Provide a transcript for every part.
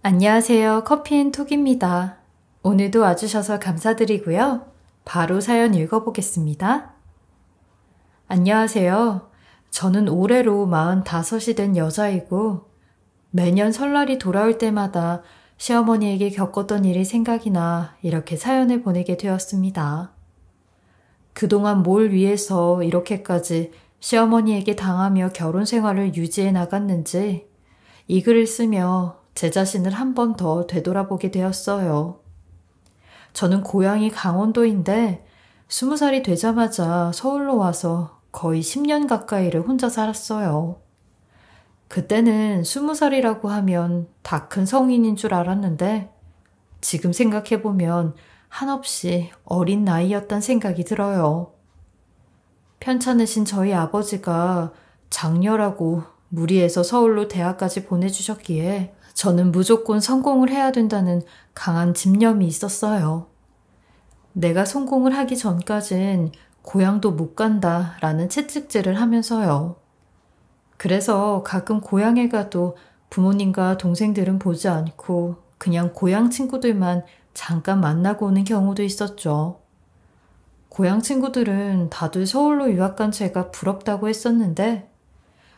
안녕하세요. 커피앤톡입니다. 오늘도 와주셔서 감사드리고요. 바로 사연 읽어보겠습니다. 안녕하세요. 저는 올해로 45이 된 여자이고 매년 설날이 돌아올 때마다 시어머니에게 겪었던 일이 생각이 나 이렇게 사연을 보내게 되었습니다. 그동안 뭘 위해서 이렇게까지 시어머니에게 당하며 결혼 생활을 유지해 나갔는지 이 글을 쓰며 제 자신을 한 번 더 되돌아보게 되었어요. 저는 고향이 강원도인데 20살이 되자마자 서울로 와서 거의 10년 가까이를 혼자 살았어요. 그때는 20살이라고 하면 다 큰 성인인 줄 알았는데 지금 생각해보면 한없이 어린 나이였단 생각이 들어요. 편찮으신 저희 아버지가 장녀라고 무리해서 서울로 대학까지 보내주셨기에 저는 무조건 성공을 해야 된다는 강한 집념이 있었어요. 내가 성공을 하기 전까진 고향도 못 간다라는 채찍질을 하면서요. 그래서 가끔 고향에 가도 부모님과 동생들은 보지 않고 그냥 고향 친구들만 잠깐 만나고 오는 경우도 있었죠. 고향 친구들은 다들 서울로 유학 간 제가 부럽다고 했었는데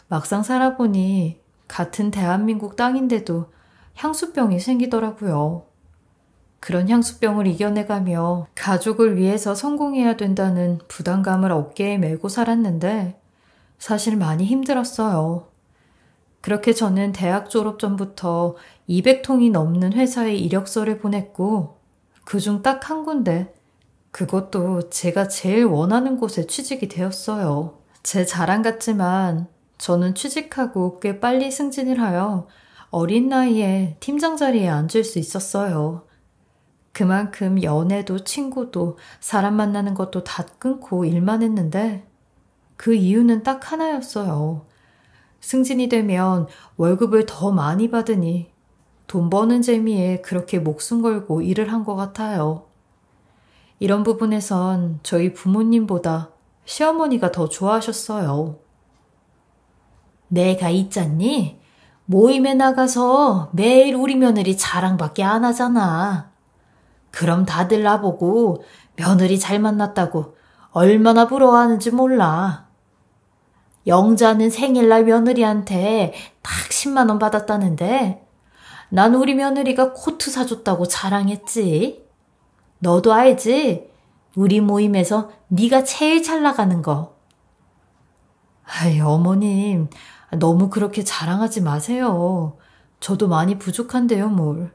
막상 살아보니 같은 대한민국 땅인데도 향수병이 생기더라고요. 그런 향수병을 이겨내가며 가족을 위해서 성공해야 된다는 부담감을 어깨에 메고 살았는데 사실 많이 힘들었어요. 그렇게 저는 대학 졸업 전부터 200통이 넘는 회사에 이력서를 보냈고 그중 딱 한 군데, 그것도 제가 제일 원하는 곳에 취직이 되었어요. 제 자랑 같지만 저는 취직하고 꽤 빨리 승진을 하여 어린 나이에 팀장 자리에 앉을 수 있었어요. 그만큼 연애도 친구도 사람 만나는 것도 다 끊고 일만 했는데 그 이유는 딱 하나였어요. 승진이 되면 월급을 더 많이 받으니 돈 버는 재미에 그렇게 목숨 걸고 일을 한 것 같아요. 이런 부분에선 저희 부모님보다 시어머니가 더 좋아하셨어요. 내가 있잖니? 모임에 나가서 매일 우리 며느리 자랑밖에 안 하잖아. 그럼 다들 나보고 며느리 잘 만났다고 얼마나 부러워하는지 몰라. 영자는 생일날 며느리한테 딱 10만 원 받았다는데 난 우리 며느리가 코트 사줬다고 자랑했지. 너도 알지? 우리 모임에서 네가 제일 잘 나가는 거. 아이, 어머님, 너무 그렇게 자랑하지 마세요. 저도 많이 부족한데요, 뭘.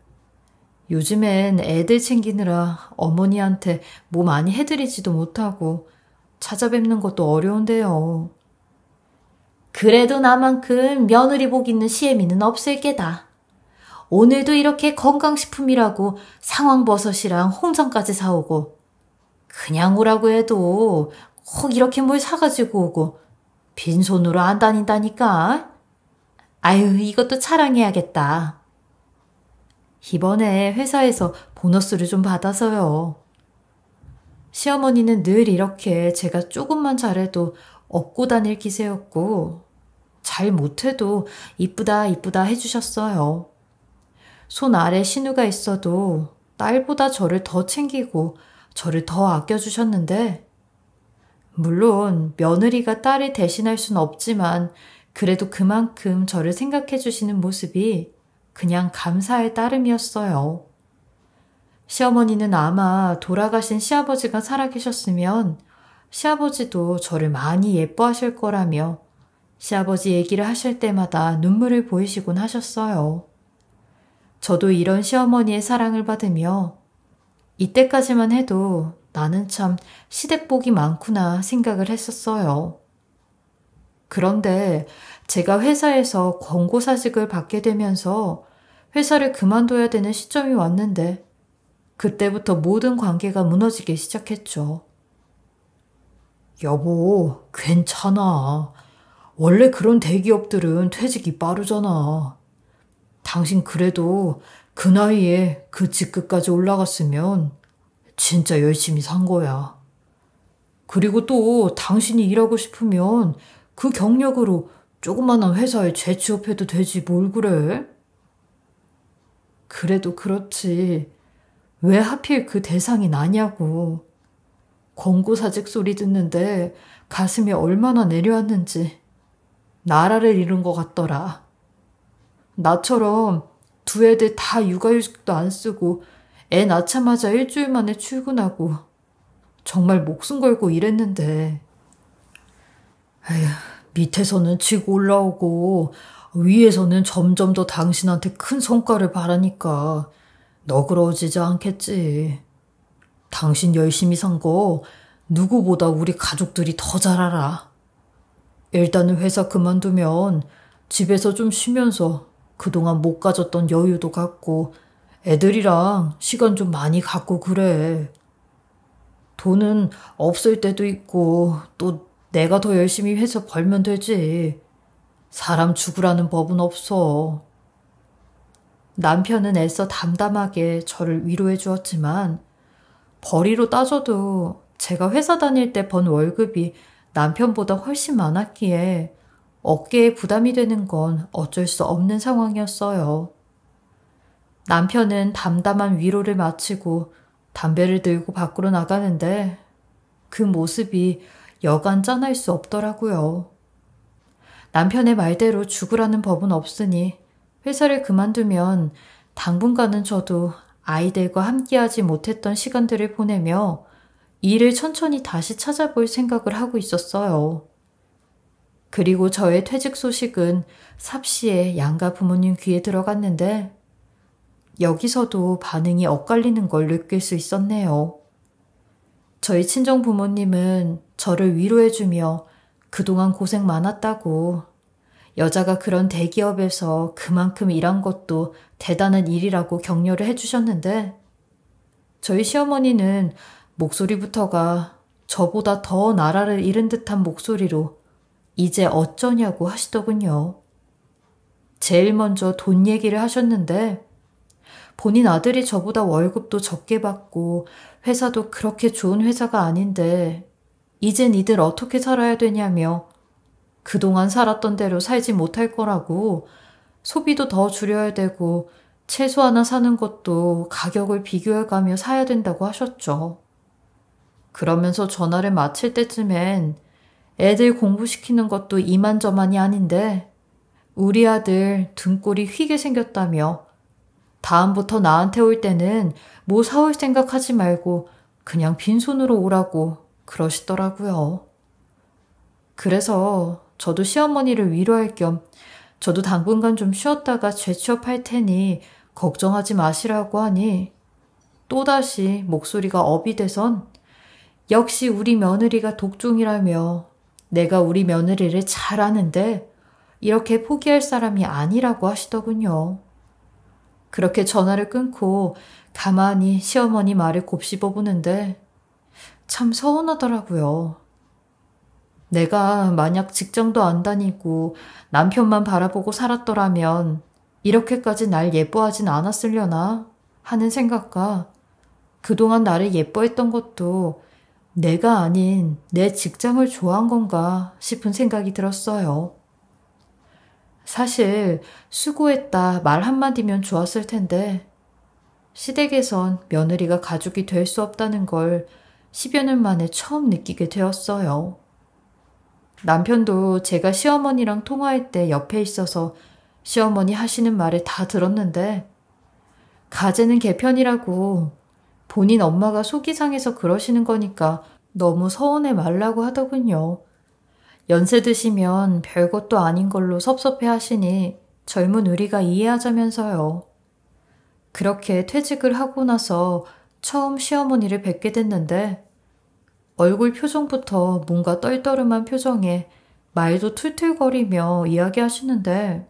요즘엔 애들 챙기느라 어머니한테 뭐 많이 해드리지도 못하고 찾아뵙는 것도 어려운데요. 그래도 나만큼 며느리 복 있는 시애미는 없을 게다. 오늘도 이렇게 건강식품이라고 상황버섯이랑 홍삼까지 사오고 그냥 오라고 해도 꼭 이렇게 뭘 사가지고 오고 빈손으로 안 다닌다니까. 아유, 이것도 자랑해야겠다. 이번에 회사에서 보너스를 좀 받아서요. 시어머니는 늘 이렇게 제가 조금만 잘해도 업고 다닐 기세였고 잘 못해도 이쁘다 이쁘다 해주셨어요. 손 아래 신우가 있어도 딸보다 저를 더 챙기고 저를 더 아껴주셨는데 물론 며느리가 딸을 대신할 순 없지만 그래도 그만큼 저를 생각해 주시는 모습이 그냥 감사의 따름이었어요. 시어머니는 아마 돌아가신 시아버지가 살아계셨으면 시아버지도 저를 많이 예뻐하실 거라며 시아버지 얘기를 하실 때마다 눈물을 보이시곤 하셨어요. 저도 이런 시어머니의 사랑을 받으며 이때까지만 해도 나는 참 시댁복이 많구나 생각을 했었어요. 그런데 제가 회사에서 권고사직을 받게 되면서 회사를 그만둬야 되는 시점이 왔는데 그때부터 모든 관계가 무너지기 시작했죠. 여보, 괜찮아. 원래 그런 대기업들은 퇴직이 빠르잖아. 당신 그래도 그 나이에 그 직급까지 올라갔으면 진짜 열심히 산 거야. 그리고 또 당신이 일하고 싶으면 그 경력으로 조그마한 회사에 재취업해도 되지 뭘 그래? 그래도 그렇지. 왜 하필 그 대상이 나냐고. 권고사직 소리 듣는데 가슴이 얼마나 내려왔는지 나라를 잃은 것 같더라. 나처럼 두 애들 다 육아휴직도 안 쓰고 애 낳자마자 일주일 만에 출근하고 정말 목숨 걸고 일했는데 에휴, 밑에서는 치고 올라오고 위에서는 점점 더 당신한테 큰 성과를 바라니까 너그러워지지 않겠지. 당신 열심히 산 거 누구보다 우리 가족들이 더 잘 알아. 일단은 회사 그만두면 집에서 좀 쉬면서 그동안 못 가졌던 여유도 갖고 애들이랑 시간 좀 많이 갖고 그래. 돈은 없을 때도 있고 또 내가 더 열심히 해서 벌면 되지. 사람 죽으라는 법은 없어. 남편은 애써 담담하게 저를 위로해 주었지만 벌이로 따져도 제가 회사 다닐 때 번 월급이 남편보다 훨씬 많았기에 어깨에 부담이 되는 건 어쩔 수 없는 상황이었어요. 남편은 담담한 위로를 마치고 담배를 들고 밖으로 나가는데 그 모습이 여간 짠할 수 없더라고요. 남편의 말대로 죽으라는 법은 없으니 회사를 그만두면 당분간은 저도 아이들과 함께하지 못했던 시간들을 보내며 일을 천천히 다시 찾아볼 생각을 하고 있었어요. 그리고 저의 퇴직 소식은 삽시에 양가 부모님 귀에 들어갔는데 여기서도 반응이 엇갈리는 걸 느낄 수 있었네요. 저희 친정 부모님은 저를 위로해주며 그동안 고생 많았다고 여자가 그런 대기업에서 그만큼 일한 것도 대단한 일이라고 격려를 해주셨는데 저희 시어머니는 목소리부터가 저보다 더 나라를 잃은 듯한 목소리로 이제 어쩌냐고 하시더군요. 제일 먼저 돈 얘기를 하셨는데 본인 아들이 저보다 월급도 적게 받고 회사도 그렇게 좋은 회사가 아닌데 이젠 이들 어떻게 살아야 되냐며 그동안 살았던 대로 살지 못할 거라고 소비도 더 줄여야 되고 채소 하나 사는 것도 가격을 비교해가며 사야 된다고 하셨죠. 그러면서 전화를 마칠 때쯤엔 애들 공부시키는 것도 이만저만이 아닌데 우리 아들 등골이 휘게 생겼다며 다음부터 나한테 올 때는 뭐 사올 생각하지 말고 그냥 빈손으로 오라고 그러시더라고요. 그래서 저도 시어머니를 위로할 겸 저도 당분간 좀 쉬었다가 재취업할 테니 걱정하지 마시라고 하니 또다시 목소리가 업이 돼선 역시 우리 며느리가 독종이라며 내가 우리 며느리를 잘 아는데 이렇게 포기할 사람이 아니라고 하시더군요. 그렇게 전화를 끊고 가만히 시어머니 말을 곱씹어 보는데 참 서운하더라고요. 내가 만약 직장도 안 다니고 남편만 바라보고 살았더라면 이렇게까지 날 예뻐하진 않았으려나 하는 생각과 그동안 나를 예뻐했던 것도 내가 아닌 내 직장을 좋아한 건가 싶은 생각이 들었어요. 사실 수고했다 말 한마디면 좋았을 텐데 시댁에선 며느리가 가족이 될 수 없다는 걸 10여 년 만에 처음 느끼게 되었어요. 남편도 제가 시어머니랑 통화할 때 옆에 있어서 시어머니 하시는 말을 다 들었는데 가재는 개편이라고 본인 엄마가 속이 상해서 그러시는 거니까 너무 서운해 말라고 하더군요. 연세 드시면 별것도 아닌 걸로 섭섭해 하시니 젊은 우리가 이해하자면서요. 그렇게 퇴직을 하고 나서 처음 시어머니를 뵙게 됐는데 얼굴 표정부터 뭔가 떨떠름한 표정에 말도 툴툴거리며 이야기하시는데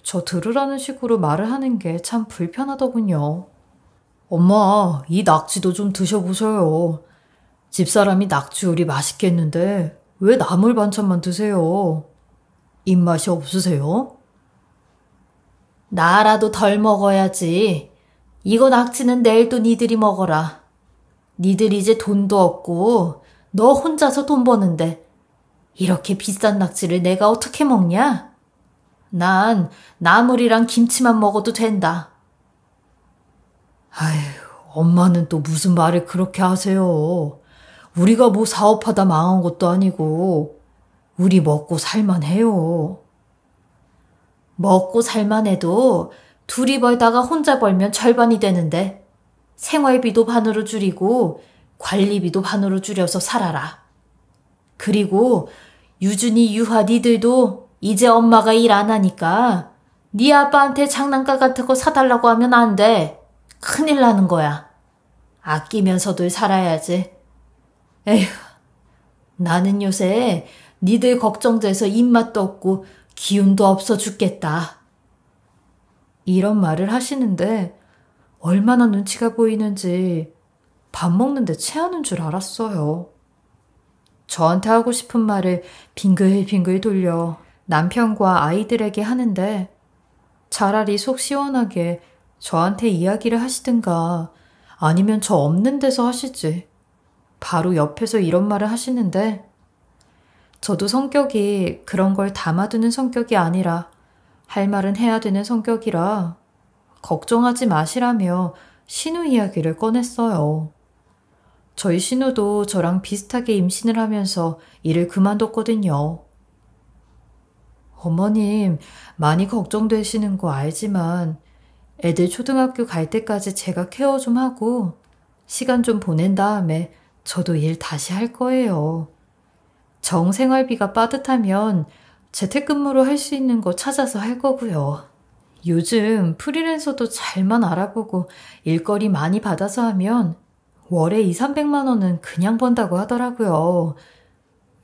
저 들으라는 식으로 말을 하는 게 참 불편하더군요. 엄마, 이 낙지도 좀 드셔보셔요. 집사람이 낙지 요리 맛있게 했는데 왜 나물 반찬만 드세요? 입맛이 없으세요? 나라도 덜 먹어야지. 이거 낙지는 내일도 니들이 먹어라. 니들 이제 돈도 없고 너 혼자서 돈 버는데 이렇게 비싼 낙지를 내가 어떻게 먹냐? 난 나물이랑 김치만 먹어도 된다. 아휴, 엄마는 또 무슨 말을 그렇게 하세요. 우리가 뭐 사업하다 망한 것도 아니고 우리 먹고 살만 해요. 먹고 살만 해도 둘이 벌다가 혼자 벌면 절반이 되는데 생활비도 반으로 줄이고 관리비도 반으로 줄여서 살아라. 그리고 유준이, 유하 니들도 이제 엄마가 일 안 하니까 네 아빠한테 장난감 같은 거 사달라고 하면 안 돼. 큰일 나는 거야. 아끼면서들 살아야지. 에휴, 나는 요새 니들 걱정돼서 입맛도 없고 기운도 없어 죽겠다. 이런 말을 하시는데 얼마나 눈치가 보이는지 밥 먹는데 체하는 줄 알았어요. 저한테 하고 싶은 말을 빙글빙글 돌려 남편과 아이들에게 하는데 차라리 속 시원하게 저한테 이야기를 하시든가 아니면 저 없는 데서 하시지. 바로 옆에서 이런 말을 하시는데 저도 성격이 그런 걸 담아두는 성격이 아니라 할 말은 해야 되는 성격이라 걱정하지 마시라며 신우 이야기를 꺼냈어요. 저희 신우도 저랑 비슷하게 임신을 하면서 일을 그만뒀거든요. 어머님, 많이 걱정되시는 거 알지만 애들 초등학교 갈 때까지 제가 케어 좀 하고 시간 좀 보낸 다음에 저도 일 다시 할 거예요. 정생활비가 빠듯하면 재택근무로 할 수 있는 거 찾아서 할 거고요. 요즘 프리랜서도 잘만 알아보고 일거리 많이 받아서 하면 월에 200~300만 원은 그냥 번다고 하더라고요.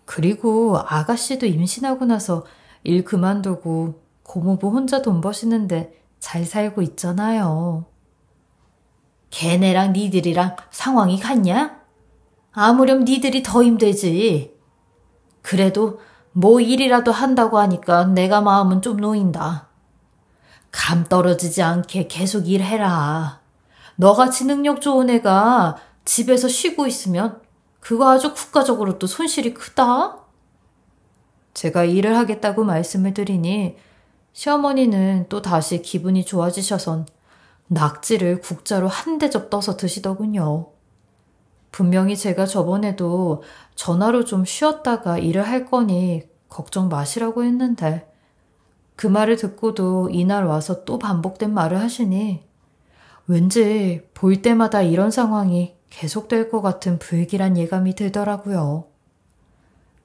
그리고 아가씨도 임신하고 나서 일 그만두고 고모부 혼자 돈 버시는데 잘 살고 있잖아요. 걔네랑 니들이랑 상황이 같냐? 아무렴 니들이 더 힘들지. 그래도 뭐 일이라도 한다고 하니까 내가 마음은 좀 놓인다. 감 떨어지지 않게 계속 일해라. 너같이 능력 좋은 애가 집에서 쉬고 있으면 그거 아주 국가적으로 또 손실이 크다. 제가 일을 하겠다고 말씀을 드리니 시어머니는 또 다시 기분이 좋아지셔선 낙지를 국자로 한 대접 떠서 드시더군요. 분명히 제가 저번에도 전화로 좀 쉬었다가 일을 할 거니 걱정 마시라고 했는데 그 말을 듣고도 이날 와서 또 반복된 말을 하시니 왠지 볼 때마다 이런 상황이 계속될 것 같은 불길한 예감이 들더라고요.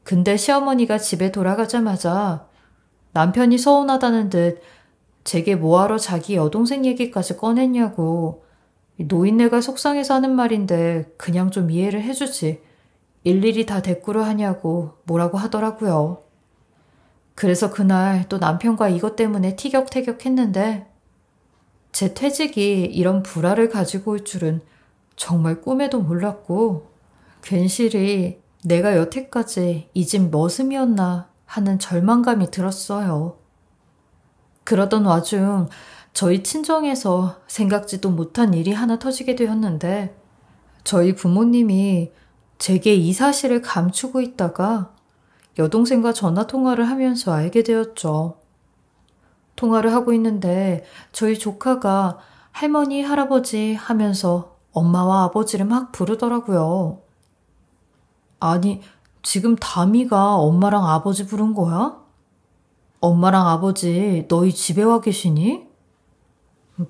근데 시어머니가 집에 돌아가자마자 남편이 서운하다는 듯 제게 뭐하러 자기 여동생 얘기까지 꺼냈냐고 노인네가 속상해서 하는 말인데 그냥 좀 이해를 해주지 일일이 다 대꾸를 하냐고 뭐라고 하더라고요. 그래서 그날 또 남편과 이것 때문에 티격태격했는데 제 퇴직이 이런 불화를 가지고 올 줄은 정말 꿈에도 몰랐고 괜시리 내가 여태까지 이 집 머슴이었나 하는 절망감이 들었어요. 그러던 와중 저희 친정에서 생각지도 못한 일이 하나 터지게 되었는데 저희 부모님이 제게 이 사실을 감추고 있다가 여동생과 전화통화를 하면서 알게 되었죠. 통화를 하고 있는데 저희 조카가 할머니, 할아버지 하면서 엄마와 아버지를 막 부르더라고요. 아니, 지금 다미가 엄마랑 아버지 부른 거야? 엄마랑 아버지 너희 집에 와 계시니?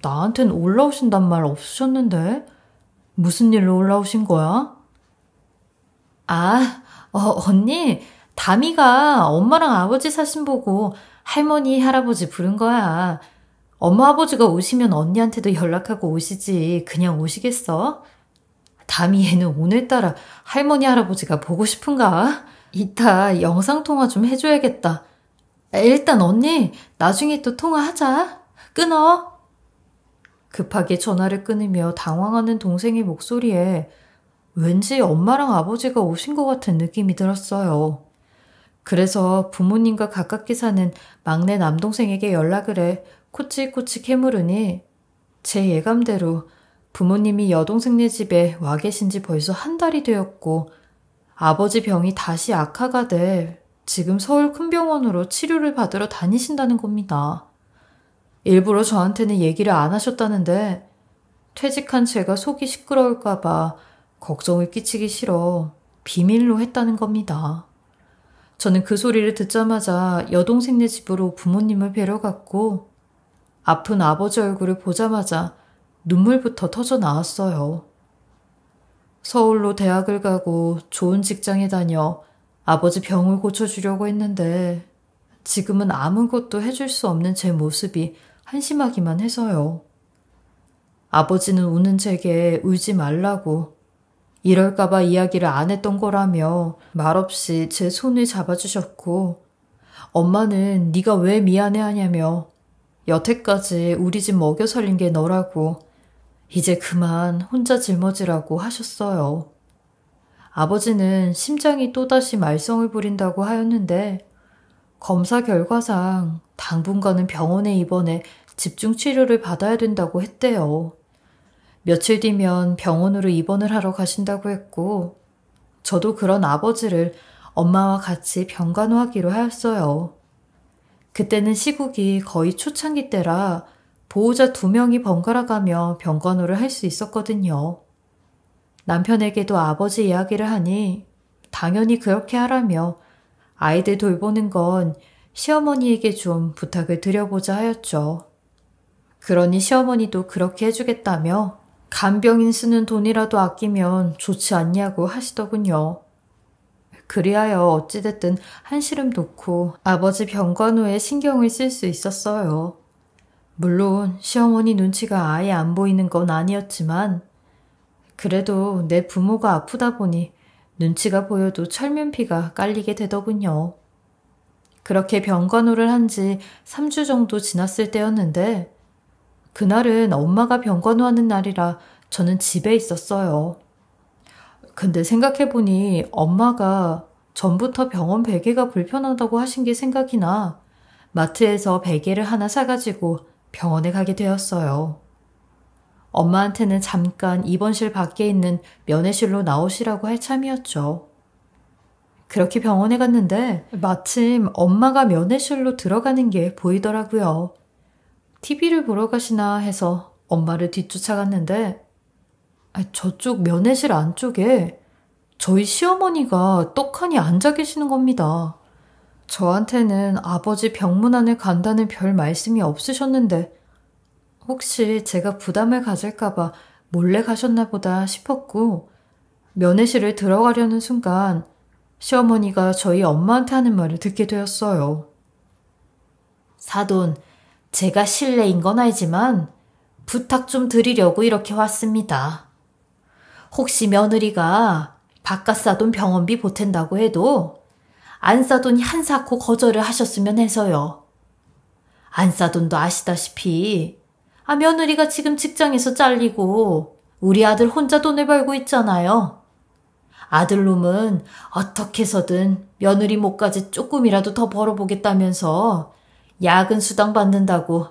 나한텐 올라오신단 말 없으셨는데 무슨 일로 올라오신 거야? 언니, 다미가 엄마랑 아버지 사신 보고 할머니, 할아버지 부른 거야. 엄마, 아버지가 오시면 언니한테도 연락하고 오시지. 그냥 오시겠어? 다미 얘는 오늘따라 할머니, 할아버지가 보고 싶은가? 이따 영상통화 좀 해줘야겠다. 일단 언니, 나중에 또 통화하자. 끊어. 급하게 전화를 끊으며 당황하는 동생의 목소리에 왠지 엄마랑 아버지가 오신 것 같은 느낌이 들었어요. 그래서 부모님과 가깝게 사는 막내 남동생에게 연락을 해 코치코치 캐물으니 제 예감대로 부모님이 여동생네 집에 와 계신 지 벌써 한 달이 되었고 아버지 병이 다시 악화가 돼 지금 서울 큰 병원으로 치료를 받으러 다니신다는 겁니다. 일부러 저한테는 얘기를 안 하셨다는데 퇴직한 제가 속이 시끄러울까봐 걱정을 끼치기 싫어 비밀로 했다는 겁니다. 저는 그 소리를 듣자마자 여동생네 집으로 부모님을 뵈러 갔고 아픈 아버지 얼굴을 보자마자 눈물부터 터져 나왔어요. 서울로 대학을 가고 좋은 직장에 다녀 아버지 병을 고쳐주려고 했는데 지금은 아무것도 해줄 수 없는 제 모습이 한심하기만 해서요. 아버지는 우는 제게 울지 말라고 이럴까봐 이야기를 안 했던 거라며 말없이 제 손을 잡아주셨고 엄마는 네가 왜 미안해하냐며 여태까지 우리 집 먹여 살린 게 너라고 이제 그만 혼자 짊어지라고 하셨어요. 아버지는 심장이 또다시 말썽을 부린다고 하였는데 검사 결과상 당분간은 병원에 입원해 집중 치료를 받아야 된다고 했대요. 며칠 뒤면 병원으로 입원을 하러 가신다고 했고 저도 그런 아버지를 엄마와 같이 병간호하기로 하였어요. 그때는 시국이 거의 초창기 때라 보호자 2명이 번갈아 가며 병간호를 할 수 있었거든요. 남편에게도 아버지 이야기를 하니 당연히 그렇게 하라며 아이들 돌보는 건 시어머니에게 좀 부탁을 드려보자 하였죠. 그러니 시어머니도 그렇게 해주겠다며 간병인 쓰는 돈이라도 아끼면 좋지 않냐고 하시더군요. 그리하여 어찌됐든 한시름 놓고 아버지 병간호에 신경을 쓸 수 있었어요. 물론 시어머니 눈치가 아예 안 보이는 건 아니었지만 그래도 내 부모가 아프다 보니 눈치가 보여도 철면피가 깔리게 되더군요. 그렇게 병간호를 한 지 3주 정도 지났을 때였는데 그날은 엄마가 병간호하는 날이라 저는 집에 있었어요. 근데 생각해보니 엄마가 전부터 병원 베개가 불편하다고 하신 게 생각이 나 마트에서 베개를 하나 사가지고 병원에 가게 되었어요. 엄마한테는 잠깐 입원실 밖에 있는 면회실로 나오시라고 할 참이었죠. 그렇게 병원에 갔는데 마침 엄마가 면회실로 들어가는 게 보이더라고요. TV를 보러 가시나 해서 엄마를 뒤쫓아갔는데 저쪽 면회실 안쪽에 저희 시어머니가 떡하니 앉아 계시는 겁니다. 저한테는 아버지 병문안을 간다는 별 말씀이 없으셨는데 혹시 제가 부담을 가질까봐 몰래 가셨나 보다 싶었고 면회실을 들어가려는 순간 시어머니가 저희 엄마한테 하는 말을 듣게 되었어요. 사돈, 제가 실례인 건 알지만 부탁 좀 드리려고 이렇게 왔습니다. 혹시 며느리가 바깥 사돈 병원비 보탠다고 해도 안 사돈이 한사코 거절을 하셨으면 해서요. 안 사돈도 아시다시피 며느리가 지금 직장에서 잘리고 우리 아들 혼자 돈을 벌고 있잖아요. 아들놈은 어떻게 해서든 며느리 목까지 조금이라도 더 벌어보겠다면서 야근 수당 받는다고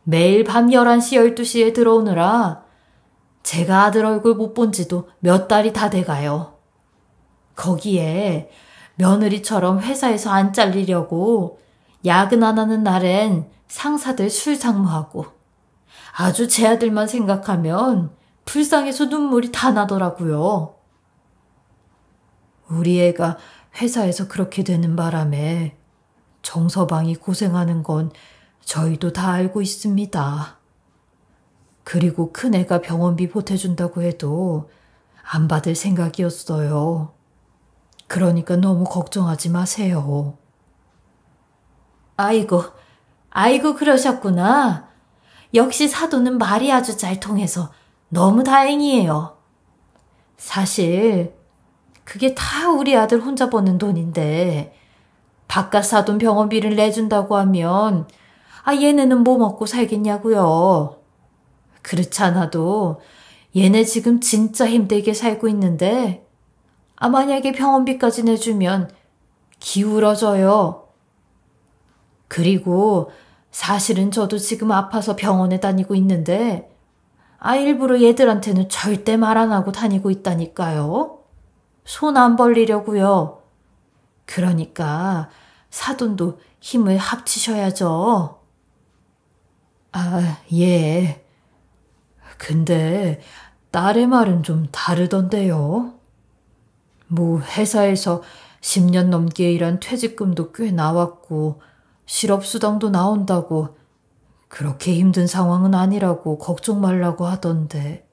매일 밤 11시, 12시에 들어오느라 제가 아들 얼굴 못 본 지도 몇 달이 다 돼가요. 거기에 며느리처럼 회사에서 안 잘리려고 야근 안 하는 날엔 상사들 술 상무하고 아주 제 아들만 생각하면 불쌍해서 눈물이 다 나더라고요. 우리 애가 회사에서 그렇게 되는 바람에 정서방이 고생하는 건 저희도 다 알고 있습니다. 그리고 큰애가 병원비 보태준다고 해도 안 받을 생각이었어요. 그러니까 너무 걱정하지 마세요. 아이고 그러셨구나. 역시 사돈은 말이 아주 잘 통해서 너무 다행이에요. 사실 그게 다 우리 아들 혼자 버는 돈인데 바깥 사돈 병원비를 내준다고 하면 얘네는 뭐 먹고 살겠냐고요. 그렇지 않아도 얘네 지금 진짜 힘들게 살고 있는데 만약에 병원비까지 내주면 기울어져요. 그리고 사실은 저도 지금 아파서 병원에 다니고 있는데 일부러 얘들한테는 절대 말 안 하고 다니고 있다니까요. 손 안 벌리려고요. 그러니까 사돈도 힘을 합치셔야죠. 예. 근데 딸의 말은 좀 다르던데요. 뭐 회사에서 10년 넘게 일한 퇴직금도 꽤 나왔고 실업수당도 나온다고 그렇게 힘든 상황은 아니라고 걱정 말라고 하던데.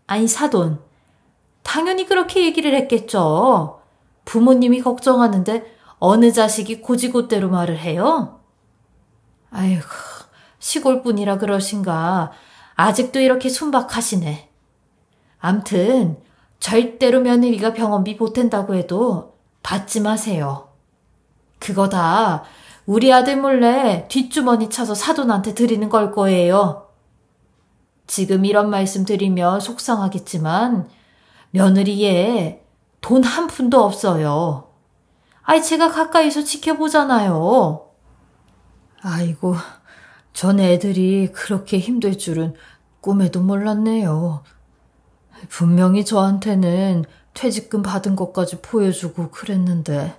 아니 사돈, 당연히 그렇게 얘기를 했겠죠. 부모님이 걱정하는데 어느 자식이 고지고대로 말을 해요? 아이고, 시골뿐이라 그러신가. 아직도 이렇게 순박하시네. 암튼 절대로 며느리가 병원비 보탠다고 해도 받지 마세요. 그거 다 우리 아들 몰래 뒷주머니 차서 사돈한테 드리는 걸 거예요. 지금 이런 말씀 드리면 속상하겠지만 며느리 얘 돈 한 푼도 없어요. 아이 제가 가까이서 지켜보잖아요. 아이고, 전 애들이 그렇게 힘들 줄은 꿈에도 몰랐네요. 분명히 저한테는 퇴직금 받은 것까지 보여주고 그랬는데.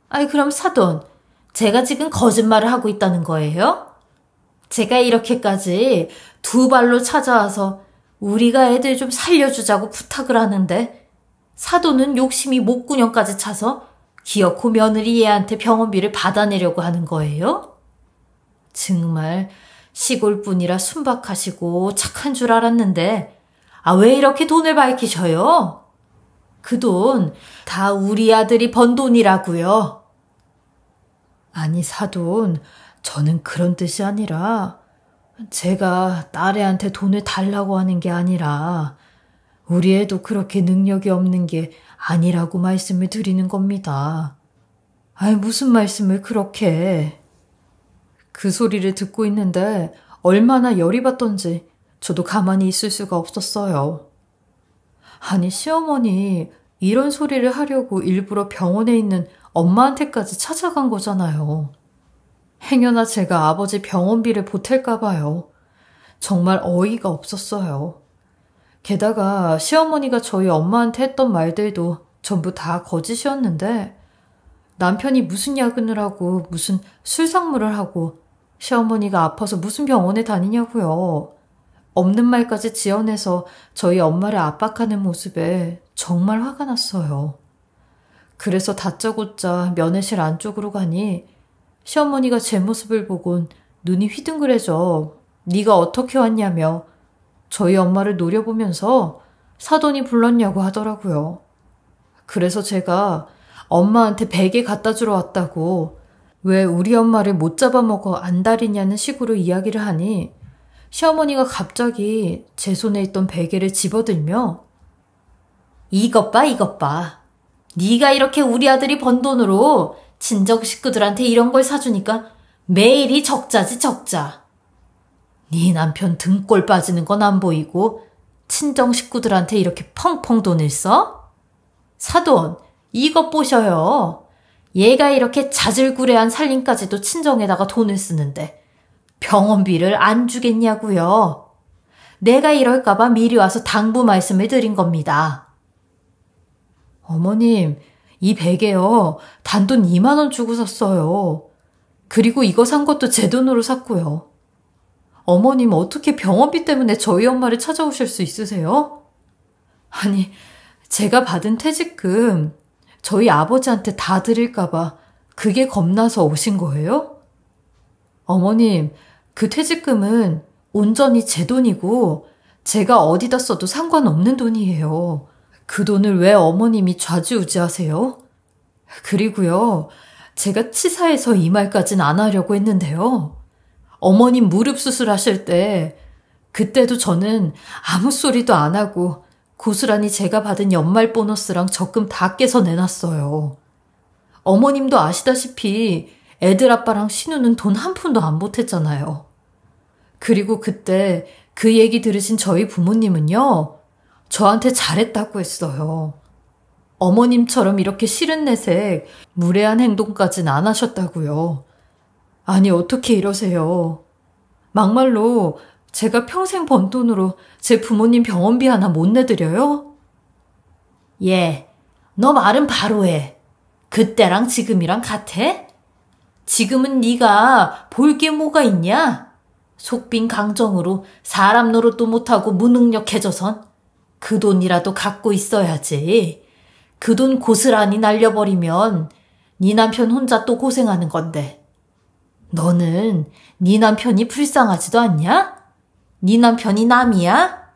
아이 그럼 사돈, 제가 지금 거짓말을 하고 있다는 거예요? 제가 이렇게까지 두 발로 찾아와서 우리가 애들 좀 살려주자고 부탁을 하는데 사돈은 욕심이 목구녕까지 차서 기어코 며느리 얘한테 병원비를 받아내려고 하는 거예요? 정말 시골뿐이라 순박하시고 착한 줄 알았는데 왜 이렇게 돈을 밝히셔요? 그 돈 다 우리 아들이 번 돈이라고요. 아니 사돈, 저는 그런 뜻이 아니라 제가 딸애한테 돈을 달라고 하는 게 아니라 우리 애도 그렇게 능력이 없는 게 아니라고 말씀을 드리는 겁니다. 아이 무슨 말씀을 그렇게 해. 그 소리를 듣고 있는데 얼마나 열이 받던지 저도 가만히 있을 수가 없었어요. 아니 시어머니 이런 소리를 하려고 일부러 병원에 있는 엄마한테까지 찾아간 거잖아요. 행여나 제가 아버지 병원비를 보탤까 봐요. 정말 어이가 없었어요. 게다가 시어머니가 저희 엄마한테 했던 말들도 전부 다 거짓이었는데 남편이 무슨 야근을 하고 무슨 술상무를 하고 시어머니가 아파서 무슨 병원에 다니냐고요. 없는 말까지 지어내서 저희 엄마를 압박하는 모습에 정말 화가 났어요. 그래서 다짜고짜 면회실 안쪽으로 가니 시어머니가 제 모습을 보곤 눈이 휘둥그레져 네가 어떻게 왔냐며 저희 엄마를 노려보면서 사돈이 불렀냐고 하더라고요. 그래서 제가 엄마한테 베개 갖다 주러 왔다고 왜 우리 엄마를 못 잡아먹어 안달이냐는 식으로 이야기를 하니 시어머니가 갑자기 제 손에 있던 베개를 집어들며 이것 봐 이것 봐. 네가 이렇게 우리 아들이 번 돈으로 친정 식구들한테 이런 걸 사주니까 매일이 적자지 적자. 네 남편 등골 빠지는 건 안 보이고 친정 식구들한테 이렇게 펑펑 돈을 써? 사돈, 이것 보셔요. 얘가 이렇게 자질구레한 살림까지도 친정에다가 돈을 쓰는데 병원비를 안 주겠냐고요. 내가 이럴까봐 미리 와서 당부 말씀을 드린 겁니다. 어머님, 이 베개요. 단돈 2만 원 주고 샀어요. 그리고 이거 산 것도 제 돈으로 샀고요. 어머님 어떻게 병원비 때문에 저희 엄마를 찾아오실 수 있으세요? 아니, 제가 받은 퇴직금 저희 아버지한테 다 드릴까봐 그게 겁나서 오신 거예요? 어머님, 그 퇴직금은 온전히 제 돈이고 제가 어디다 써도 상관없는 돈이에요. 그 돈을 왜 어머님이 좌지우지하세요? 그리고요, 제가 치사해서 이 말까진 안 하려고 했는데요. 어머님 무릎 수술하실 때 그때도 저는 아무 소리도 안 하고 고스란히 제가 받은 연말 보너스랑 적금 다 깨서 내놨어요. 어머님도 아시다시피 애들 아빠랑 신우는 돈 한 푼도 안 보탰잖아요. 그리고 그때 그 얘기 들으신 저희 부모님은요, 저한테 잘했다고 했어요. 어머님처럼 이렇게 싫은 내색, 무례한 행동까진 안 하셨다고요. 아니 어떻게 이러세요. 막말로 제가 평생 번 돈으로 제 부모님 병원비 하나 못 내드려요? 예, 너 말은 바로 해. 그때랑 지금이랑 같아? 지금은 네가 볼 게 뭐가 있냐? 속빈 강정으로 사람 노릇도 못하고 무능력해져선 그 돈이라도 갖고 있어야지. 그 돈 고스란히 날려버리면 네 남편 혼자 또 고생하는 건데. 너는 네 남편이 불쌍하지도 않냐? 네 남편이 남이야?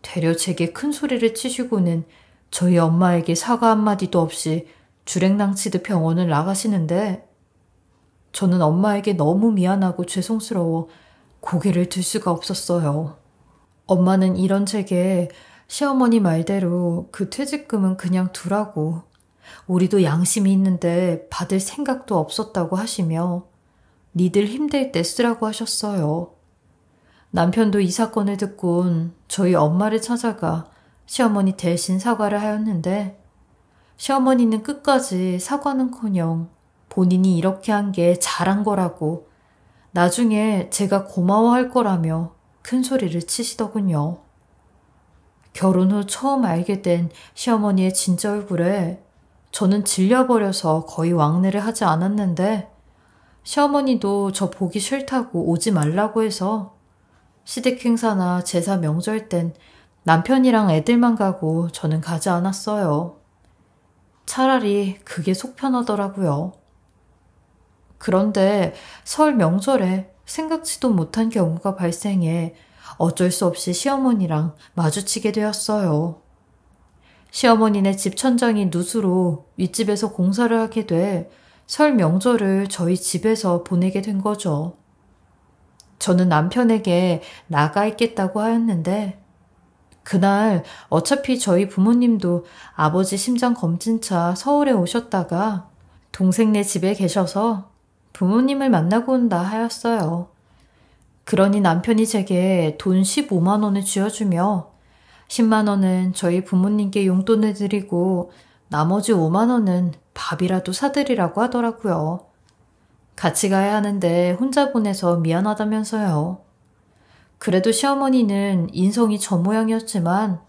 되려 제게 큰 소리를 치시고는 저희 엄마에게 사과 한마디도 없이 주랭랑치듯 병원을 나가시는데 저는 엄마에게 너무 미안하고 죄송스러워 고개를 들 수가 없었어요. 엄마는 이런 제게 시어머니 말대로 그 퇴직금은 그냥 두라고 우리도 양심이 있는데 받을 생각도 없었다고 하시며 니들 힘들 때 쓰라고 하셨어요. 남편도 이 사건을 듣곤 저희 엄마를 찾아가 시어머니 대신 사과를 하였는데 시어머니는 끝까지 사과는커녕 본인이 이렇게 한 게 잘한 거라고 나중에 제가 고마워할 거라며 큰 소리를 치시더군요. 결혼 후 처음 알게 된 시어머니의 진짜 얼굴에 저는 질려버려서 거의 왕래를 하지 않았는데 시어머니도 저 보기 싫다고 오지 말라고 해서 시댁 행사나 제사 명절 땐 남편이랑 애들만 가고 저는 가지 않았어요. 차라리 그게 속 편하더라고요. 그런데 설 명절에 생각지도 못한 경우가 발생해 어쩔 수 없이 시어머니랑 마주치게 되었어요. 시어머니네 집 천장이 누수로 윗집에서 공사를 하게 돼 설 명절을 저희 집에서 보내게 된 거죠. 저는 남편에게 나가 있겠다고 하였는데 그날 어차피 저희 부모님도 아버지 심장 검진차 서울에 오셨다가 동생네 집에 계셔서 부모님을 만나고 온다 하였어요. 그러니 남편이 제게 돈 15만 원을 쥐어주며 10만 원은 저희 부모님께 용돈을 드리고 나머지 5만 원은 밥이라도 사드리라고 하더라고요. 같이 가야 하는데 혼자 보내서 미안하다면서요. 그래도 시어머니는 인성이 저 모양이었지만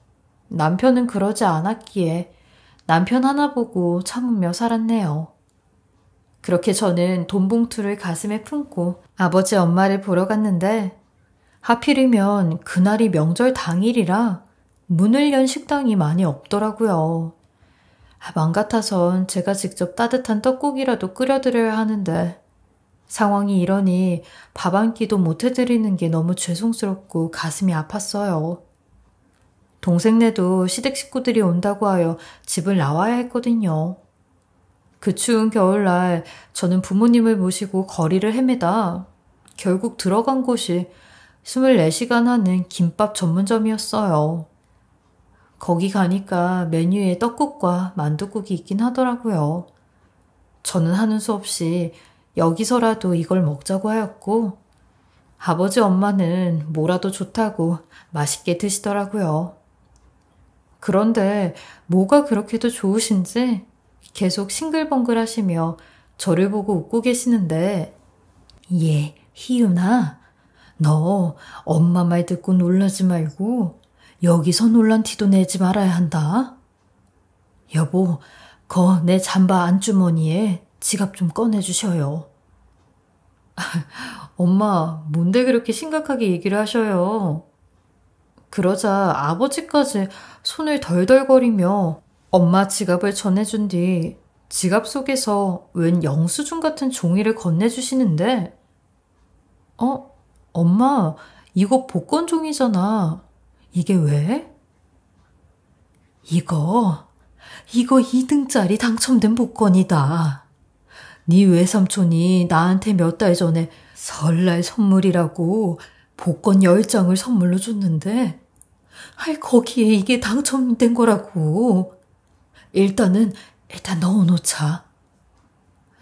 남편은 그러지 않았기에 남편 하나 보고 참으며 살았네요. 그렇게 저는 돈 봉투를 가슴에 품고 아버지 엄마를 보러 갔는데 하필이면 그날이 명절 당일이라 문을 연 식당이 많이 없더라고요. 맘 같아선 제가 직접 따뜻한 떡국이라도 끓여드려야 하는데 상황이 이러니 밥 한 끼도 못 해드리는 게 너무 죄송스럽고 가슴이 아팠어요. 동생네도 시댁 식구들이 온다고 하여 집을 나와야 했거든요. 그 추운 겨울날 저는 부모님을 모시고 거리를 헤매다 결국 들어간 곳이 24시간 하는 김밥 전문점이었어요. 거기 가니까 메뉴에 떡국과 만둣국이 있긴 하더라고요. 저는 하는 수 없이 여기서라도 이걸 먹자고 하였고 아버지 엄마는 뭐라도 좋다고 맛있게 드시더라고요. 그런데 뭐가 그렇게도 좋으신지 계속 싱글벙글 하시며 저를 보고 웃고 계시는데 예, 희윤아, 너 엄마 말 듣고 놀라지 말고 여기서 놀란 티도 내지 말아야 한다. 여보, 내 잠바 안주머니에 지갑 좀 꺼내주셔요. 엄마, 뭔데 그렇게 심각하게 얘기를 하셔요? 그러자 아버지까지 손을 덜덜거리며 엄마 지갑을 전해준 뒤 지갑 속에서 웬 영수증 같은 종이를 건네주시는데 엄마, 이거 복권 종이잖아. 이게 왜? 이거 2등짜리 당첨된 복권이다. 네 외삼촌이 나한테 몇 달 전에 설날 선물이라고 복권 10장을 선물로 줬는데 거기에 이게 당첨된 거라고. 일단 넣어놓자.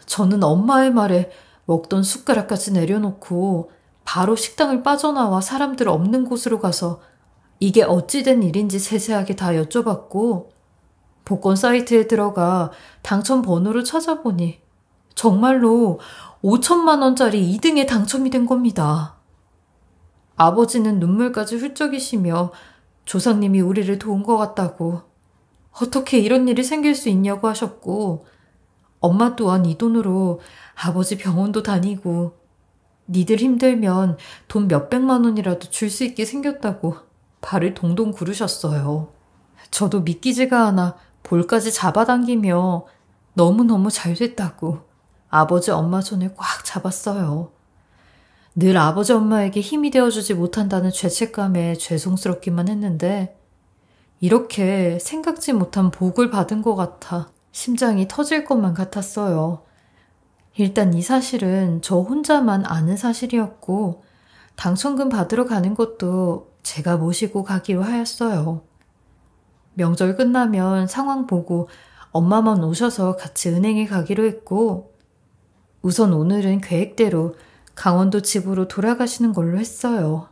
저는 엄마의 말에 먹던 숟가락까지 내려놓고 바로 식당을 빠져나와 사람들 없는 곳으로 가서 이게 어찌된 일인지 세세하게 다 여쭤봤고 복권 사이트에 들어가 당첨 번호를 찾아보니 정말로 5천만 원짜리 2등에 당첨이 된 겁니다. 아버지는 눈물까지 훌쩍이시며 조상님이 우리를 도운 것 같다고 어떻게 이런 일이 생길 수 있냐고 하셨고 엄마 또한 이 돈으로 아버지 병원도 다니고 니들 힘들면 돈 몇백만 원이라도 줄 수 있게 생겼다고 발을 동동 구르셨어요. 저도 믿기지가 않아 볼까지 잡아당기며 너무너무 잘 됐다고 아버지 엄마 손을 꽉 잡았어요. 늘 아버지 엄마에게 힘이 되어주지 못한다는 죄책감에 죄송스럽기만 했는데 이렇게 생각지 못한 복을 받은 것 같아 심장이 터질 것만 같았어요. 일단 이 사실은 저 혼자만 아는 사실이었고 당첨금 받으러 가는 것도 제가 모시고 가기로 하였어요. 명절 끝나면 상황 보고 엄마만 오셔서 같이 은행에 가기로 했고 우선 오늘은 계획대로 강원도 집으로 돌아가시는 걸로 했어요.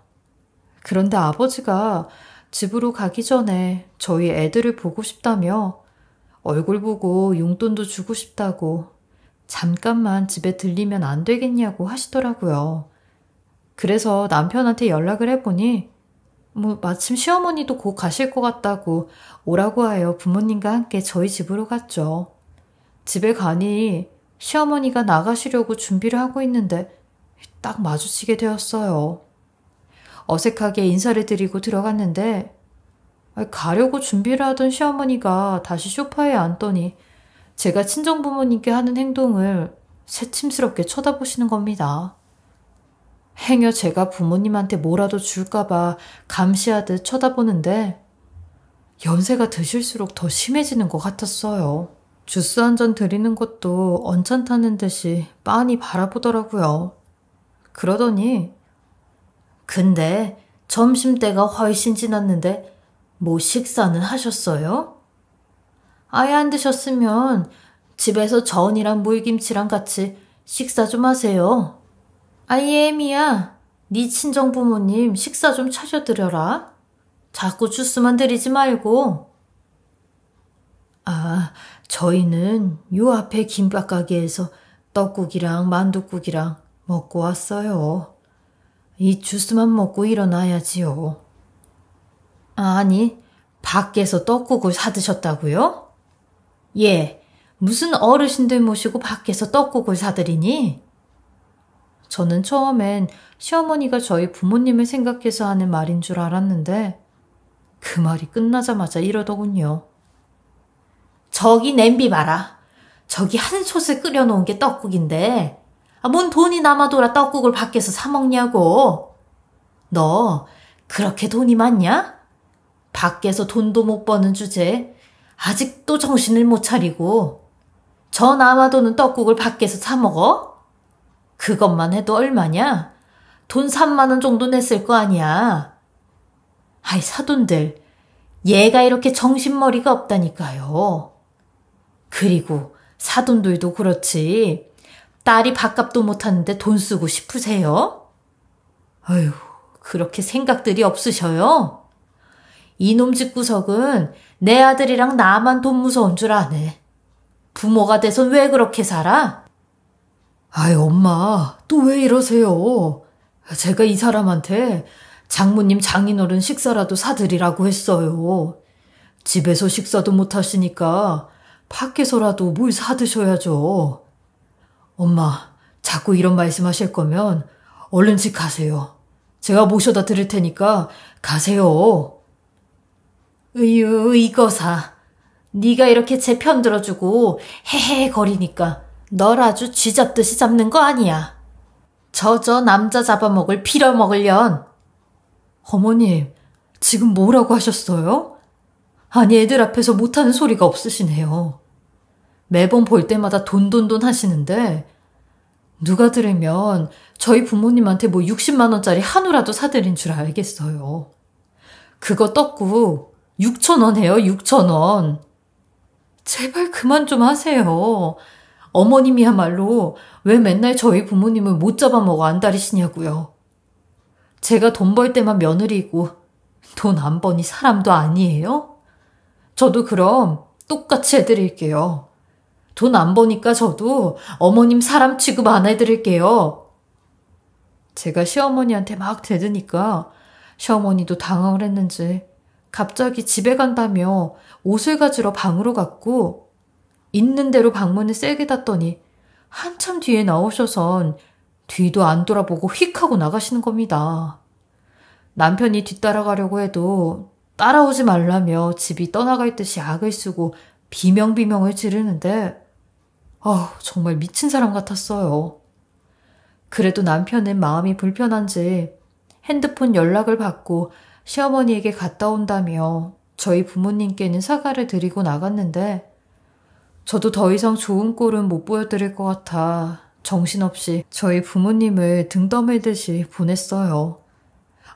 그런데 아버지가 집으로 가기 전에 저희 애들을 보고 싶다며 얼굴 보고 용돈도 주고 싶다고 잠깐만 집에 들리면 안 되겠냐고 하시더라고요. 그래서 남편한테 연락을 해보니 마침 시어머니도 곧 가실 것 같다고 오라고 하여 부모님과 함께 저희 집으로 갔죠. 집에 가니 시어머니가 나가시려고 준비를 하고 있는데 딱 마주치게 되었어요. 어색하게 인사를 드리고 들어갔는데 가려고 준비를 하던 시어머니가 다시 소파에 앉더니 제가 친정부모님께 하는 행동을 새침스럽게 쳐다보시는 겁니다. 행여 제가 부모님한테 뭐라도 줄까봐 감시하듯 쳐다보는데 연세가 드실수록 더 심해지는 것 같았어요. 주스 한 잔 드리는 것도 언짢다는 듯이 빤히 바라보더라고요. 그러더니 근데 점심때가 훨씬 지났는데 뭐 식사는 하셨어요? 아예 안 드셨으면 집에서 전이랑 물김치랑 같이 식사 좀 하세요. 예미야, 네 친정부모님 식사 좀 차려드려라. 자꾸 주스만 드리지 말고. 저희는 요 앞에 김밥 가게에서 떡국이랑 만둣국이랑 먹고 왔어요. 이 주스만 먹고 일어나야지요. 아니, 밖에서 떡국을 사드셨다고요? 예, 무슨 어르신들 모시고 밖에서 떡국을 사드리니? 저는 처음엔 시어머니가 저희 부모님을 생각해서 하는 말인 줄 알았는데 그 말이 끝나자마자 이러더군요. 저기 냄비 봐라. 저기 한 솥을 끓여놓은 게 떡국인데 뭔 돈이 남아돌아 떡국을 밖에서 사 먹냐고. 너 그렇게 돈이 많냐? 밖에서 돈도 못 버는 주제에 아직도 정신을 못 차리고 저 남아도는 떡국을 밖에서 사 먹어? 그것만 해도 얼마냐? 돈 3만 원 정도 냈을 거 아니야. 사돈들, 얘가 이렇게 정신머리가 없다니까요. 그리고 사돈들도 그렇지. 딸이 밥값도 못하는데 돈 쓰고 싶으세요? 아휴, 그렇게 생각들이 없으셔요? 이놈 집구석은 내 아들이랑 나만 돈 무서운 줄 아네. 부모가 돼선 왜 그렇게 살아? 엄마, 또 왜 이러세요? 제가 이 사람한테 장모님 장인어른 식사라도 사드리라고 했어요. 집에서 식사도 못 하시니까 밖에서라도 뭘 사드셔야죠. 엄마, 자꾸 이런 말씀하실 거면 얼른 집 가세요. 제가 모셔다 드릴 테니까 가세요. 이거사. 네가 이렇게 제 편 들어주고 헤헤 거리니까 널 아주 쥐잡듯이 잡는 거 아니야. 저 남자 잡아먹을 빌어먹을련. 어머님, 지금 뭐라고 하셨어요? 아니, 애들 앞에서 못하는 소리가 없으시네요. 매번 볼 때마다 돈 하시는데 누가 들으면 저희 부모님한테 60만 원짜리 한우라도 사드린 줄 알겠어요. 그거 떡국 6,000원 해요, 6,000원. 제발 그만 좀 하세요. 어머님이야말로 왜 맨날 저희 부모님을 못 잡아먹어 안달이시냐고요. 제가 돈 벌 때만 며느리고 돈 안 버니 사람도 아니에요? 저도 그럼 똑같이 해드릴게요. 돈 안 버니까 저도 어머님 사람 취급 안 해드릴게요. 제가 시어머니한테 막 대드니까 시어머니도 당황을 했는지 갑자기 집에 간다며 옷을 가지러 방으로 갔고 있는 대로 방문을 세게 닫더니 한참 뒤에 나오셔선 뒤도 안 돌아보고 휙 하고 나가시는 겁니다. 남편이 뒤따라가려고 해도 따라오지 말라며 집이 떠나갈 듯이 악을 쓰고 비명비명을 지르는데 정말 미친 사람 같았어요. 그래도 남편은 마음이 불편한지 핸드폰 연락을 받고 시어머니에게 갔다 온다며 저희 부모님께는 사과를 드리고 나갔는데 저도 더 이상 좋은 꼴은 못 보여드릴 것 같아 정신없이 저희 부모님을 등 떠밀듯이 보냈어요.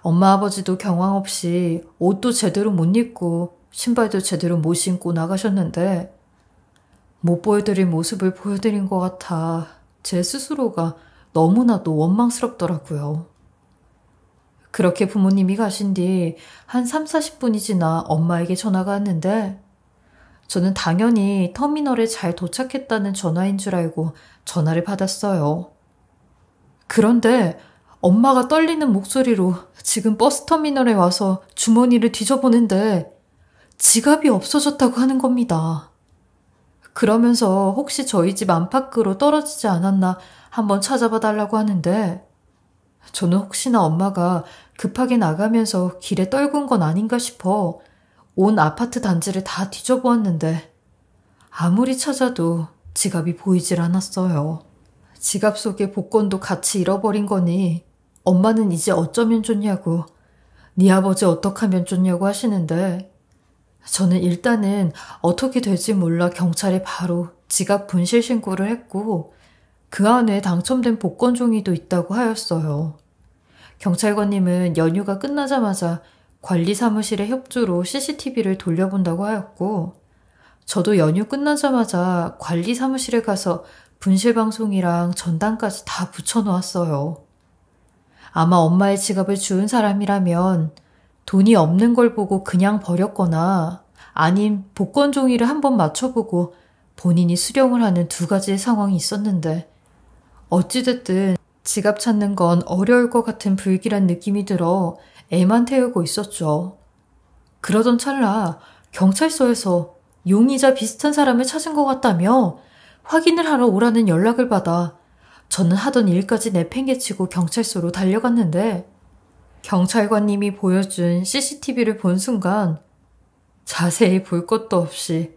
엄마 아버지도 경황 없이 옷도 제대로 못 입고 신발도 제대로 못 신고 나가셨는데 못 보여드릴 모습을 보여드린 것 같아 제 스스로가 너무나도 원망스럽더라고요. 그렇게 부모님이 가신 뒤 한 3, 40분이 지나 엄마에게 전화가 왔는데 저는 당연히 터미널에 잘 도착했다는 전화인 줄 알고 전화를 받았어요. 그런데 엄마가 떨리는 목소리로 지금 버스터미널에 와서 주머니를 뒤져보는데 지갑이 없어졌다고 하는 겁니다. 그러면서 혹시 저희 집 안팎으로 떨어지지 않았나 한번 찾아봐 달라고 하는데 저는 혹시나 엄마가 급하게 나가면서 길에 떨군 건 아닌가 싶어 온 아파트 단지를 다 뒤져보았는데 아무리 찾아도 지갑이 보이질 않았어요. 지갑 속에 복권도 같이 잃어버린 거니 엄마는 이제 어쩌면 좋냐고 네 아버지 어떡하면 좋냐고 하시는데 저는 일단은 어떻게 될지 몰라 경찰에 바로 지갑 분실 신고를 했고 그 안에 당첨된 복권 종이도 있다고 하였어요. 경찰관님은 연휴가 끝나자마자 관리사무실의 협조로 CCTV를 돌려본다고 하였고 저도 연휴 끝나자마자 관리사무실에 가서 분실방송이랑 전단까지 다 붙여놓았어요. 아마 엄마의 지갑을 주운 사람이라면 돈이 없는 걸 보고 그냥 버렸거나 아님 복권 종이를 한번 맞춰보고 본인이 수령을 하는 두 가지의 상황이 있었는데 어찌됐든 지갑 찾는 건 어려울 것 같은 불길한 느낌이 들어 애만 태우고 있었죠. 그러던 찰나 경찰서에서 용의자 비슷한 사람을 찾은 것 같다며 확인을 하러 오라는 연락을 받아 저는 하던 일까지 내팽개치고 경찰서로 달려갔는데 경찰관님이 보여준 CCTV를 본 순간 자세히 볼 것도 없이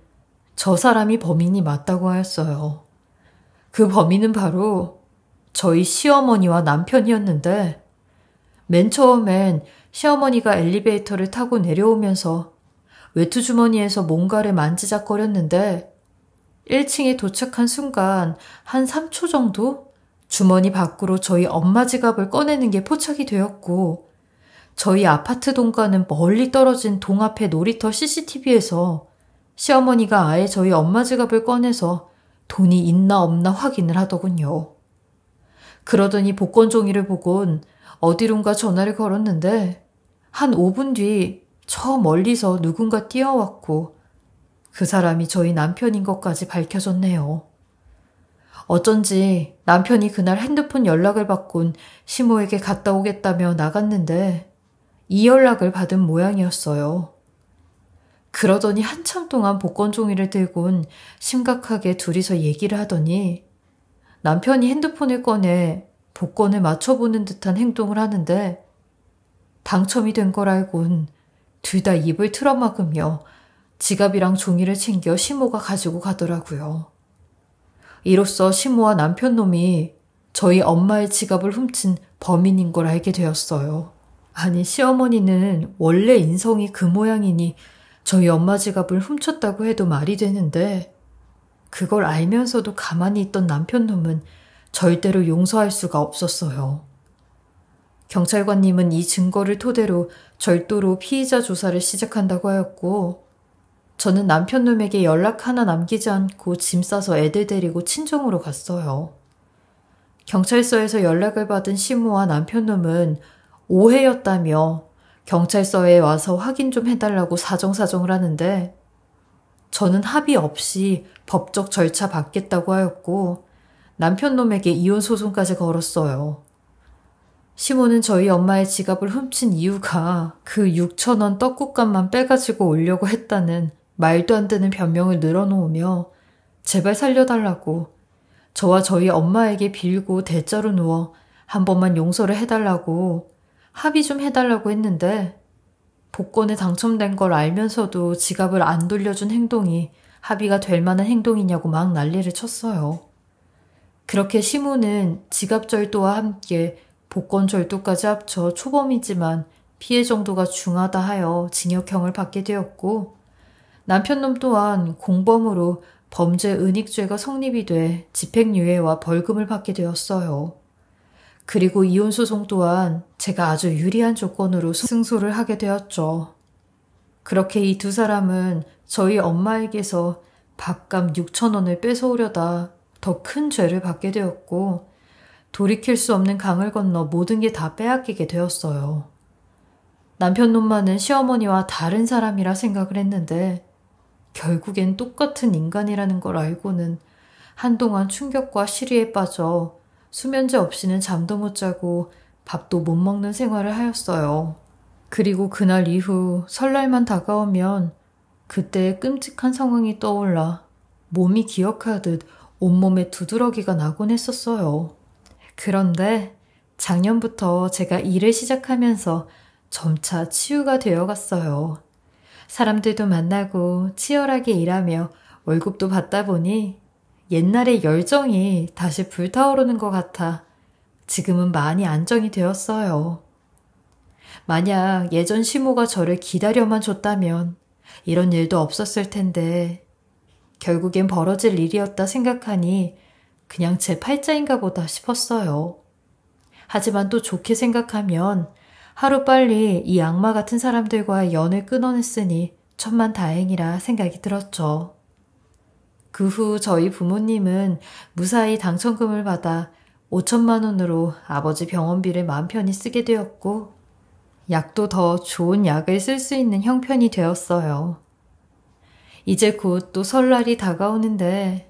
저 사람이 범인이 맞다고 하였어요. 그 범인은 바로 저희 시어머니와 남편이었는데 맨 처음엔 시어머니가 엘리베이터를 타고 내려오면서 외투 주머니에서 뭔가를 만지작거렸는데 1층에 도착한 순간 한 3초 정도 주머니 밖으로 저희 엄마 지갑을 꺼내는 게 포착이 되었고 저희 아파트 동과는 멀리 떨어진 동 앞의 놀이터 CCTV에서 시어머니가 아예 저희 엄마 지갑을 꺼내서 돈이 있나 없나 확인을 하더군요. 그러더니 복권 종이를 보곤 어디론가 전화를 걸었는데 한 5분 뒤 저 멀리서 누군가 뛰어왔고 그 사람이 저희 남편인 것까지 밝혀졌네요. 어쩐지 남편이 그날 핸드폰 연락을 받곤 시모에게 갔다 오겠다며 나갔는데 이 연락을 받은 모양이었어요. 그러더니 한참 동안 복권 종이를 들곤 심각하게 둘이서 얘기를 하더니 남편이 핸드폰을 꺼내 복권을 맞춰보는 듯한 행동을 하는데 당첨이 된 걸 알곤 둘 다 입을 틀어막으며 지갑이랑 종이를 챙겨 시모가 가지고 가더라고요. 이로써 시모와 남편 놈이 저희 엄마의 지갑을 훔친 범인인 걸 알게 되었어요. 아니 시어머니는 원래 인성이 그 모양이니 저희 엄마 지갑을 훔쳤다고 해도 말이 되는데 그걸 알면서도 가만히 있던 남편 놈은 절대로 용서할 수가 없었어요. 경찰관님은 이 증거를 토대로 절도로 피의자 조사를 시작한다고 하였고 저는 남편놈에게 연락 하나 남기지 않고 짐 싸서 애들 데리고 친정으로 갔어요. 경찰서에서 연락을 받은 시모와 남편놈은 오해였다며 경찰서에 와서 확인 좀 해달라고 사정사정을 하는데 저는 합의 없이 법적 절차 받겠다고 하였고 남편놈에게 이혼 소송까지 걸었어요. 시모는 저희 엄마의 지갑을 훔친 이유가 그 6,000원 떡국값만 빼가지고 오려고 했다는 말도 안 되는 변명을 늘어놓으며 제발 살려달라고 저와 저희 엄마에게 빌고 대자로 누워 한 번만 용서를 해달라고, 합의 좀 해달라고 했는데 복권에 당첨된 걸 알면서도 지갑을 안 돌려준 행동이 합의가 될 만한 행동이냐고 막 난리를 쳤어요. 그렇게 시무는 지갑 절도와 함께 복권 절도까지 합쳐 초범이지만 피해 정도가 중하다 하여 징역형을 받게 되었고, 남편놈 또한 공범으로 범죄 은닉죄가 성립이 돼 집행유예와 벌금을 받게 되었어요. 그리고 이혼소송 또한 제가 아주 유리한 조건으로 승소를 하게 되었죠. 그렇게 이 두 사람은 저희 엄마에게서 밥값 6,000원을 뺏어오려다 더 큰 죄를 받게 되었고, 돌이킬 수 없는 강을 건너 모든 게 다 빼앗기게 되었어요. 남편 놈만은 시어머니와 다른 사람이라 생각을 했는데 결국엔 똑같은 인간이라는 걸 알고는 한동안 충격과 시리에 빠져 수면제 없이는 잠도 못 자고 밥도 못 먹는 생활을 하였어요. 그리고 그날 이후 설날만 다가오면 그때의 끔찍한 상황이 떠올라 몸이 기억하듯 온몸에 두드러기가 나곤 했었어요. 그런데 작년부터 제가 일을 시작하면서 점차 치유가 되어갔어요. 사람들도 만나고 치열하게 일하며 월급도 받다 보니 옛날의 열정이 다시 불타오르는 것 같아 지금은 많이 안정이 되었어요. 만약 예전 시모가 저를 기다려만 줬다면 이런 일도 없었을 텐데 결국엔 벌어질 일이었다 생각하니 그냥 제 팔자인가 보다 싶었어요. 하지만 또 좋게 생각하면 하루빨리 이 악마 같은 사람들과의 연을 끊어냈으니 천만다행이라 생각이 들었죠. 그 후 저희 부모님은 무사히 당첨금을 받아 5천만 원으로 아버지 병원비를 마음 편히 쓰게 되었고, 약도 더 좋은 약을 쓸 수 있는 형편이 되었어요. 이제 곧 또 설날이 다가오는데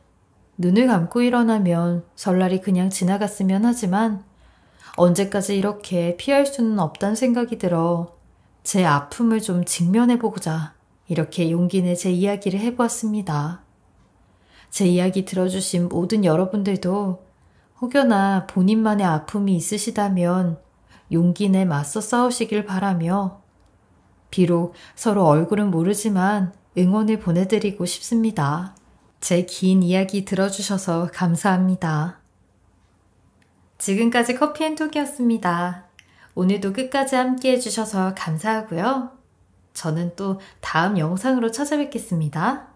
눈을 감고 일어나면 설날이 그냥 지나갔으면 하지만 언제까지 이렇게 피할 수는 없다는 생각이 들어 제 아픔을 좀 직면해보고자 이렇게 용기 내 제 이야기를 해보았습니다. 제 이야기 들어주신 모든 여러분들도 혹여나 본인만의 아픔이 있으시다면 용기 내 맞서 싸우시길 바라며, 비록 서로 얼굴은 모르지만 응원을 보내드리고 싶습니다. 제 긴 이야기 들어주셔서 감사합니다. 지금까지 커피앤톡이었습니다. 오늘도 끝까지 함께 해주셔서 감사하고요. 저는 또 다음 영상으로 찾아뵙겠습니다.